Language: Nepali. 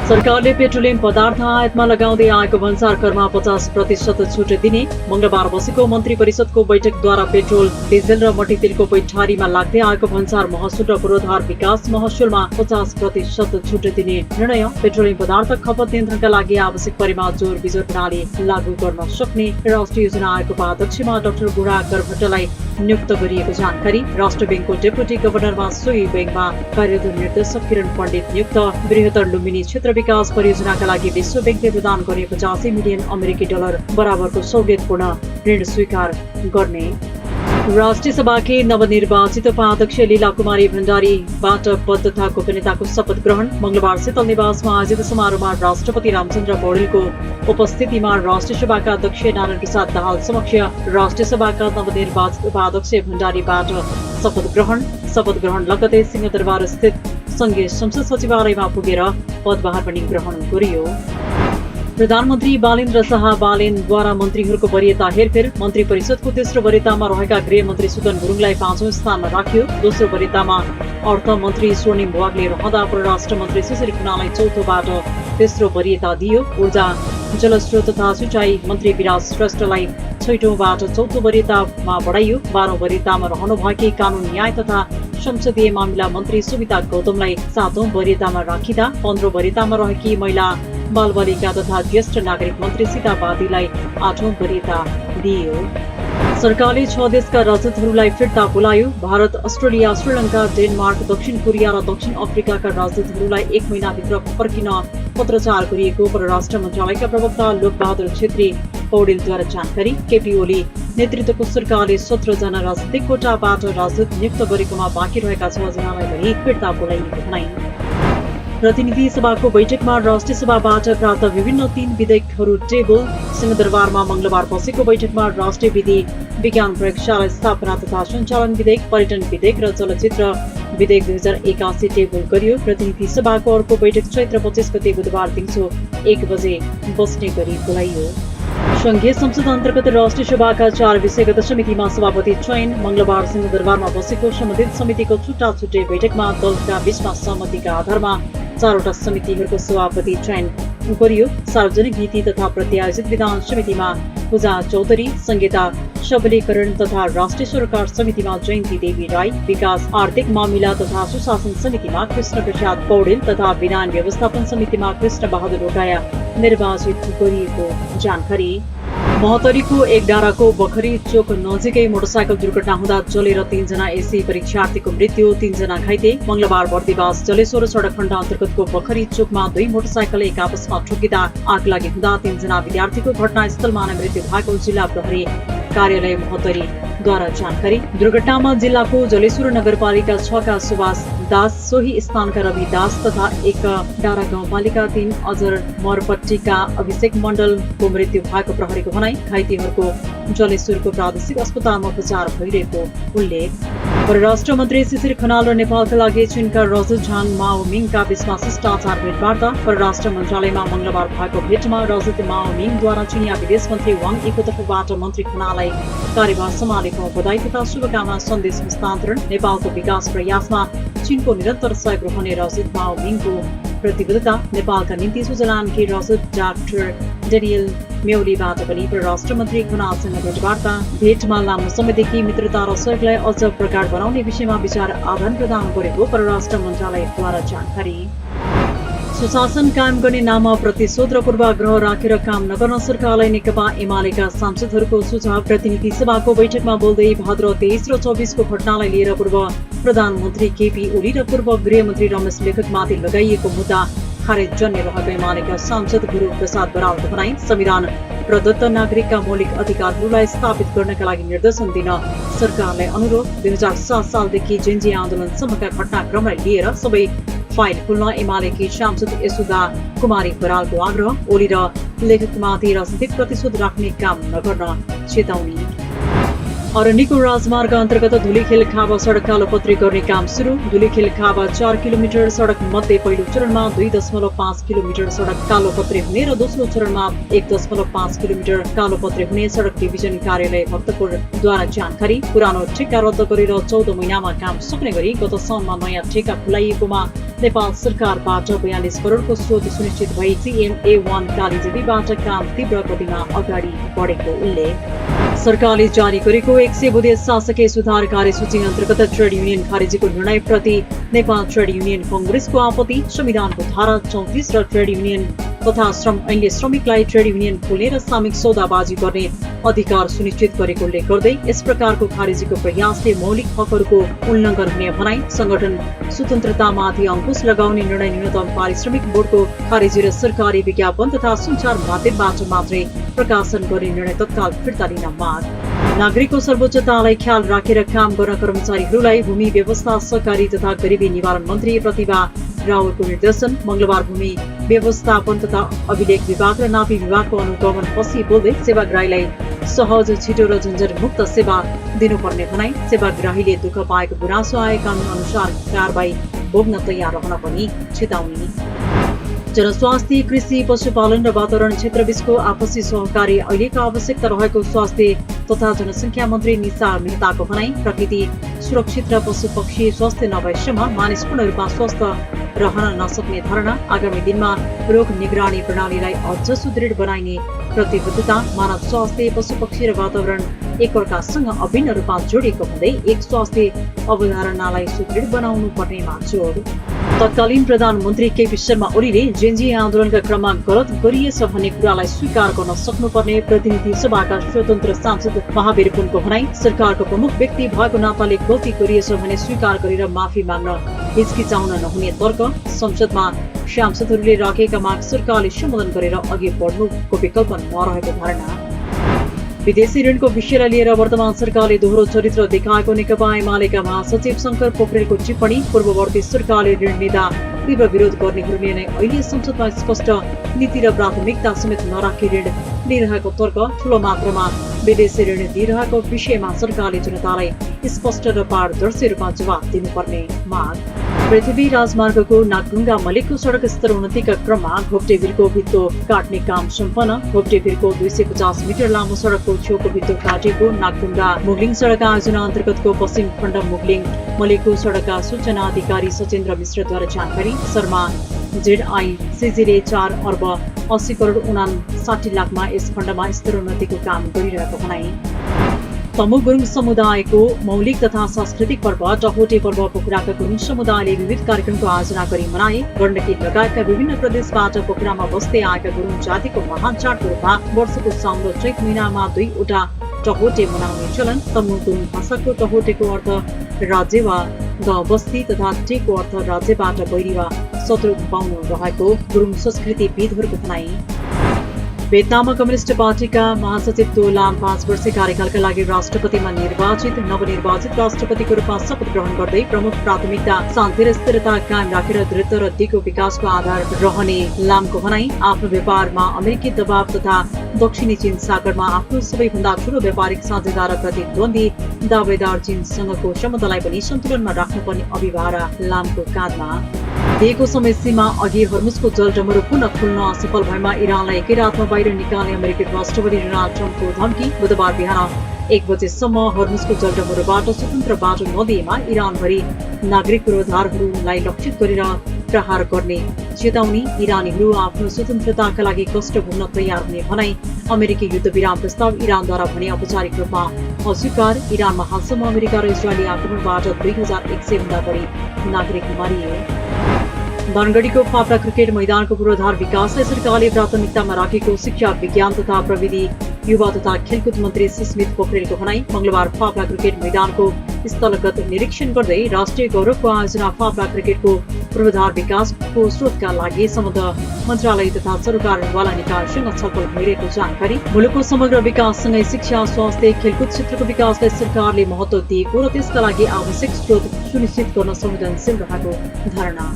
सरकारले पेट्रोलियम पदार्थ आयातमा लगाउँदै आएको भन्सार करमा 50% छुट दिने। मंगलबार बसेको मन्त्री परिषदको बैठकद्वारा पेट्रोल, डिजेल र मट्टी तेलको पैठारीमा लाग्दै आएको भन्सार महसुल र पूर्वाधार विकास महसुलमा 50% छुट दिने निर्णय। पेट्रोलियम पदार्थ खपत नियन्त्रणका लागि आवश्यक परेमा जोर बिजोर प्रणाली लागू गर्न सक्ने राष्ट्रिय योजना आयोगको उपाध्यक्षमा डाक्टर गुणाकर भट्टलाई नियुक्त गरिएको जानकारी। राष्ट्र बैंकको डेपुटी गभर्नरमा सोही बैंकमा कार्यरत निर्देशक किरण पण्डित नियुक्त। बृहत्तर लुम्बिनी क्षेत्र विकास परियोजनाका लागि विश्व बैंकले प्रदान गर्ने 85 मिलियन अमेरिकी डलर बराबरको सहुलियतपूर्ण ऋण स्वीकार गर्ने। राष्ट्रिय सभाकी नवनिर्वाचित उपाध्यक्ष लीला कुमारी भण्डारीबाट पद तथा गोपनीयताको शपथ ग्रहण। मंगलबार शीतल निवासमा आयोजित समारोहमा राष्ट्रपति रामचन्द्र पौडेलको उपस्थितिमा राष्ट्रिय सभाका अध्यक्ष नारायण प्रसाद दाहाल समक्ष राष्ट्रिय सभाका नवनिर्वाचित उपाध्यक्ष भण्डारीबाट शपथ ग्रहण लगतै सिंहदरबार स्थित संघीय संसद सचिवालयमा पुगेर पदभार पनि ग्रहण गरियो। प्रधानमन्त्री बालेन्द्र शाह बालेनद्वारा मन्त्रीहरूको वरियता हेरफेर। मन्त्री परिषदको तेस्रो वरियतामा रहेका गृहमन्त्री सुदन गुरुङलाई 5औं स्थानमा राखियो। दोस्रो वरियतामा अर्थमन्त्री स्वर्णिम वाग्ले रहँदा परराष्ट्र मन्त्री सुशील खनाललाई चौथोबाट तेस्रो वरियता दिइयो। ऊर्जा जलस्रोत तथा सिंचाई मन्त्री विराज श्रेष्ठलाई छैटौंबाट चौथो वरियतामा बढाइयो। 12औं वरियतामा रहनुभएकी कानून न्याय तथा संसदीय मामिला मन्त्री सुमिता गौतमलाई 7औं वरियतामा राखिँदा 15औं वरियतामा रहेकी महिला बालबालिका तथा ज्येष्ठ नागरिक मन्त्री सीता बादीलाई 8औं वरियता दिइयो। सरकारले 6 देशका राजदूतहरूलाई फिर्ता बोलायो। भारत, अस्ट्रेलिया, श्रीलङ्का, डेनमार्क, दक्षिण कोरिया र दक्षिण अफ्रिकाका राजदूतहरूलाई 1 महिनाभित्र फर्किन पत्रचार गरिएको परराष्ट्र मन्त्रालयका प्रवक्ता लोकबहादुर छेत्री पौडेलद्वारा जानकारी। केपी ओली नेतृत्वको सरकारले 17 जना राजनीतिक कोटाबाट राजदूत नियुक्त गरेकोमा बाँकी रहेका 6 जनालाई पनि फिर्ता बोलाइएको भनाइन्। प्रतिनिधि सभाको बैठकमा राष्ट्रिय सभाबाट प्राप्त विभिन्न 3 विधेयकहरू टेबल। सिंहदरबारमा मंगलबार बसेको बैठकमा राष्ट्रिय विधि विज्ञान प्रयोगशाला स्थापना तथा सञ्चालन विधेयक, पर्यटन विधेयक र चलचित्र विधेयक 2081 टेबल गरियो। प्रतिनिधि सभाको अर्को बैठक चैत्र 25 गते बुधबार दिउँसो 1 बजे बस्ने गरी बोलाइयो। संघीय संसद अन्तर्गत राष्ट्रिय सभाका 4 विषयगत समितिमा सभापति चयन। मंगलबार सिंहदरबारमा बसेको सम्बन्धित समितिको छुट्टा-छुट्टै बैठकमा दलका बीचमा सहमतिका आधारमा 4वटा समितिहरूको सभापति चयन गरियो। सार्वजनिक नीति तथा प्रत्यायोजित विधान समितिमा पूजा चौधरी, संहिता सबलीकरण तथा राष्ट्रिय सरकार समितिमा जयन्ती देवी राई, विकास आर्थिक मामिला तथा सुशासन समितिमा कृष्ण प्रसाद पौडेल तथा विधान व्यवस्थापन समितिमा कृष्ण बहादुर रोगाया निर्वाचित गरिएको जानकारी। महोत्तरीको एकडाँडाको बखरी चोक नजिकै मोटरसाइकल दुर्घटना हुँदा जलेर 3 जना एससी परीक्षार्थीको मृत्यु, 3 जना घाइते। मंगलबार बर्दिवास जलेश्वर सडक खण्ड अन्तर्गतको बखरी चोकमा 2 मोटरसाइकल एक आपसमा ठोकिँदा आग लागि हुँदा 3 जना विद्यार्थीको घटनास्थलमा नै मृत्यु भएको जिल्ला प्रहरी कार्यालय महोत्तरीद्वारा जानकारी। दुर्घटनामा जिल्लाको जलेश्वर नगरपालिका 6 का सुभाष दास, सोही स्थानका रवि दास तथा एक डाँडा गाउँपालिका 3 अजर मरपट्टीका अभिषेक मण्डलको मृत्यु भएको प्रहरीको भनाई। घाइतेहरूको जलेश्वरको प्रादेशिक अस्पतालमा उपचार भइरहेको उल्लेख। परराष्ट्र मन्त्री शिशिर खनाल र नेपालका लागि चीनका राजदूत झाङ माओमिङका बीचमा शिष्टाचार भेटवार्ता। परराष्ट्र मन्त्रालयमा मंगलबार भएको भेटमा राजदूत माओमिङद्वारा चीनिया विदेश मन्त्री वाङ यीको तर्फबाट मन्त्री खनाललाई कार्यभार सम्हालेको बधाई तथा शुभकामना सन्देश हस्तान्तरण। नेपालको विकास प्रयासमा चीनको निरन्तर सहयोग रहने राजदूत माओमिङको प्रतिबद्धता। नेपालका निम्ति स्विजरल्यान्डकी राजदूत डाक्टर डेनियल मेौलीबाट पनि परराष्ट्र मन्त्री खनालसँग भेटवार्ता। भेटमा लामो समयदेखि मित्रता र सहयोगलाई अझ प्रगाढ बनाउने विषयमा विचार आदान प्रदान गरेको परराष्ट्र मन्त्रालयद्वारा जानकारी। सुशासन कायम गर्ने नाममा प्रतिशोध र पूर्वाग्रह राखेर काम नगर्न सरकारलाई नेकपा एमालेका सांसदहरूको सुझाव। प्रतिनिधि सभाको बैठकमा बोल्दै भाद्र 23 र 24 को घटनालाई लिएर पूर्व प्रधानमन्त्री केपी ओली र पूर्व गृहमन्त्री रमेश लेखकमाथि लगाइएको मुद्दा खारेज जन्य रहेको एमालेका सांसद गुरु प्रसाद बरालको भनाई। संविधान प्रदत्त नागरिकका मौलिक अधिकारहरूलाई स्थापित गर्नका लागि निर्देशन दिन सरकारलाई अनुरोध। 2007 सालदेखि जेन्जी आन्दोलनसम्मका घटनाक्रमलाई लिएर सबै फाइल खुल्न एमालेकी सांसद यशोदा कुमारी बरालको आग्रह। ओली र लेखकमाथि राजनीतिक प्रतिशोध राख्ने काम नगर्न चेतावनी। अरण्यको राजमार्ग अन्तर्गत धुलीखेल खाबा सडक कालोपत्री गर्ने काम सुरु। धुलीखेल खाबा 4 किलोमिटर सडक मध्ये पहिलो चरणमा 2.5 किलोमिटर सडक कालोपत्री हुने र दोस्रो चरणमा 1.5 किलोमिटर कालोपत्री हुने सडक डिभिजन कार्यालय भक्तपुरद्वारा जानकारी। पुरानो ठेक्का रद्द गरेर 14 महिनामा काम सक्ने गरी गत साउनमा नयाँ ठेक्का खुलाइएकोमा नेपाल सरकारबाट 42 करोडको स्रोत सुनिश्चित भई CMA1 कालीजेवीबाट काम तीव्र गतिमा अगाडि बढेको उल्लेख। सरकारले जारी गरेको 100 बुँदे शासकीय सुधार कार्यसूची अन्तर्गत ट्रेड युनियन खारेजीको निर्णयप्रति नेपाल ट्रेड युनियन कङ्ग्रेसको आपत्ति। संविधानको धारा 34 र ट्रेड युनियन तथा श्रम ऐनले श्रमिकलाई ट्रेड युनियन खोल्ने र सामूहिक सौदाबाजी गर्ने अधिकार सुनिश्चित गरेको उल्लेख गर्दै यस प्रकारको खारेजीको प्रयासले मौलिक हकहरूको उल्लङ्घन हुने भनाई। संगठन स्वतन्त्रतामाथि अंकुश लगाउने निर्णय न्यूनतम पारिश्रमिक बोर्डको खारेजी र सरकारी विज्ञापन तथा सञ्चार माध्यमबाट मात्रै प्रकाशन गर्ने निर्णय तत्काल फिर्ता लिन माग। नागरिकको सर्वोच्चतालाई ख्याल राखेर काम गर्न कर्मचारीहरूलाई भूमि व्यवस्था सहकारी तथा गरिबी निवारण मन्त्री प्रतिभा रावलको निर्देशन। मंगलबार भूमि व्यवस्थापन तथा अभिलेख विभाग र नापी विभागको अनुगमन पछि बोल्दै सेवाग्राहीलाई सहज छिटो र झन्झट मुक्त सेवा दिनुपर्ने भनाई। सेवाग्राहीले दुःख पाएको गुनासो आए कानून अनुसार कारबाही भोग्न तयार रहन पनि चेतावनी। जनस्वास्थ्य कृषि पशुपालन र वातावरण क्षेत्रबीचको आपसी सहकारी अहिलेको आवश्यकता रहेको स्वास्थ्य तथा जनसङ्ख्या मन्त्री निशा मेहताको भनाई। प्रकृति सुरक्षित र पशु पक्षी स्वास्थ्य नभएसम्म मानिस पूर्ण रूपमा स्वस्थ रहन नसक्ने धारणा। आगामी दिनमा रोग निगरानी प्रणालीलाई अझ सुदृढ बनाइने प्रतिबद्धता। मानव स्वास्थ्य पशु पक्षी र वातावरण एकअर्कासँग अभिन्न रूपमा जोडिएको हुँदै एक स्वास्थ्य अवधारणालाई सुदृढ बनाउनु पर्नेमा जोड। तत्कालीन प्रधानमन्त्री केपी शर्मा ओलीले जेएनजी आन्दोलनका क्रममा गलत गरिएछ भन्ने कुरालाई स्वीकार गर्न सक्नुपर्ने प्रतिनिधि सभाका स्वतन्त्र सांसद महावीर पुनको भनाई। सरकारको प्रमुख व्यक्ति भएको नाताले गल्ती गरिएछ भने स्वीकार गरेर माफी माग्न हिचकिचाउन नहुने तर्क। संसदमा सांसदहरूले राखेका माग सरकारले सम्बोधन गरेर अघि बढ्नुको विकल्प नरहेको धारणा। विदेशी ऋणको विषयलाई लिएर वर्तमान सरकारले दोहोरो चरित्र देखाएको नेकपा एमालेका महासचिव शंकर पोखरेलको टिप्पणी। पूर्ववर्ती सरकारले ऋण लिँदा तीव्र विरोध गर्नेहरूले नै अहिले संसदमा स्पष्ट नीति र प्राथमिकता समेत नराखी ऋण लिइरहेको तर्क। ठूलो मात्रामा विदेशी ऋण दिइरहेको विषयमा सरकारले जनतालाई स्पष्ट र पारदर्शी रूपमा जवाब दिनुपर्ने माग। पृथ्वी राजमार्गको नागढुङ्गा मलेकको सडक स्तर उन्नतिका क्रममा घोप्टेभिरको भित्तो काट्ने काम सम्पन्न। घोप्टेभिरको 250 मिटर लामो सडकको छेउको भित्तो काटेको। नागढुङ्गा मुगलिङ सडक आयोजना अन्तर्गतको पश्चिम खण्ड मुगलिङ मलेकको सडकका सूचना अधिकारी सचेन्द्र मिश्रद्वारा जानकारी। शर्मा ZICG ले 4 अर्ब 80 करोड 59 लाखमा यस खण्डमा स्तर उन्नतिको काम गरिरहेको भनाई। तमु गुरुङ समुदायको मौलिक तथा सांस्कृतिक पर्व टहोटे पर्व पोखराका गुरुङ समुदायले विविध कार्यक्रमको आयोजना गरी मनाए। गण्डकी लगायतका विभिन्न प्रदेशबाट पोखरामा बस्दै आएका गुरुङ जातिको महान चाडको रूपमा वर्षको साउन र चैत महिनामा 2 वटा टहोटे मनाउने चलन। तमु गुरुङ भाषाको टहोटेको अर्थ राज्य वा गाउँ बस्ती तथा टेको अर्थ राज्यबाट बैरी वा शत्रु पाउनु रहेको गुरुङ संस्कृतिविदहरूको भनाई। भियतनाममा कम्युनिस्ट पार्टीका महासचिव तो लाम 5 वर्षीय कार्यकालका लागि राष्ट्रपतिमा नवनिर्वाचित राष्ट्रपतिको रूपमा शपथ ग्रहण गर्दै प्रमुख प्राथमिकता शान्ति र स्थिरता कायम राखेर द्रुत र दिगो विकासको आधार रहने लामको भनाई। आफ्नो व्यापारमा अमेरिकी दबाव तथा दक्षिणी चीन सागरमा आफ्नो सबैभन्दा ठूलो व्यापारिक साझेदार र प्रतिद्वन्दी दावेदार चीनसँगको सम्बन्धलाई पनि सन्तुलनमा राख्नुपर्ने अभिभारा लामको काँधमा। दिएको समय सीमा अघि हर्मुजको जलडमरू पुनः खुल्न असफल भएमा इरानलाई एकै रातमा बाहिर निकाल्ने अमेरिकी राष्ट्रपति डोनाल्ड ट्रम्पको धम्की। बुधबार बिहान 1 बजेसम्म हर्मुजको जलडमरूबाट स्वतन्त्र बाटो नदिएमा इरानभरि नागरिक पुरोधारहरूलाई लक्षित गरेर प्रहार गर्ने चेतावनी। इरानीहरू आफ्नो स्वतन्त्रताका लागि कष्ट भोग्न तयार हुने भनाई। अमेरिकी युद्ध विराम प्रस्ताव इरानद्वारा भने औपचारिक रूपमा अस्वीकार। इरानमा हालसम्म अमेरिका र इजरायली आक्रमणबाट 2100 भन्दा बढी नागरिक मारिए। धनगढीको फापरा क्रिकेट मैदानको पूर्वाधार विकासलाई सरकारले प्राथमिकतामा राखेको शिक्षा विज्ञान तथा प्रविधि युवा तथा खेलकुद मन्त्री सुस्मित पोखरेलको भनाई। मंगलबार फापरा क्रिकेट मैदानको स्थलगत निरीक्षण गर्दै राष्ट्रिय गौरवको आयोजना फापरा क्रिकेटको पूर्वाधार विकासको स्रोतका लागि सम्बद्ध मन्त्रालय तथा सरकारवाला निकायसँग छलफल भइरहेको जानकारी। मुलुकको समग्र विकाससँगै शिक्षा स्वास्थ्य खेलकुद क्षेत्रको विकासलाई सरकारले महत्त्व दिएको र त्यसका लागि आवश्यक स्रोत सुनिश्चित गर्न संवेदनशील रहेको धारणा।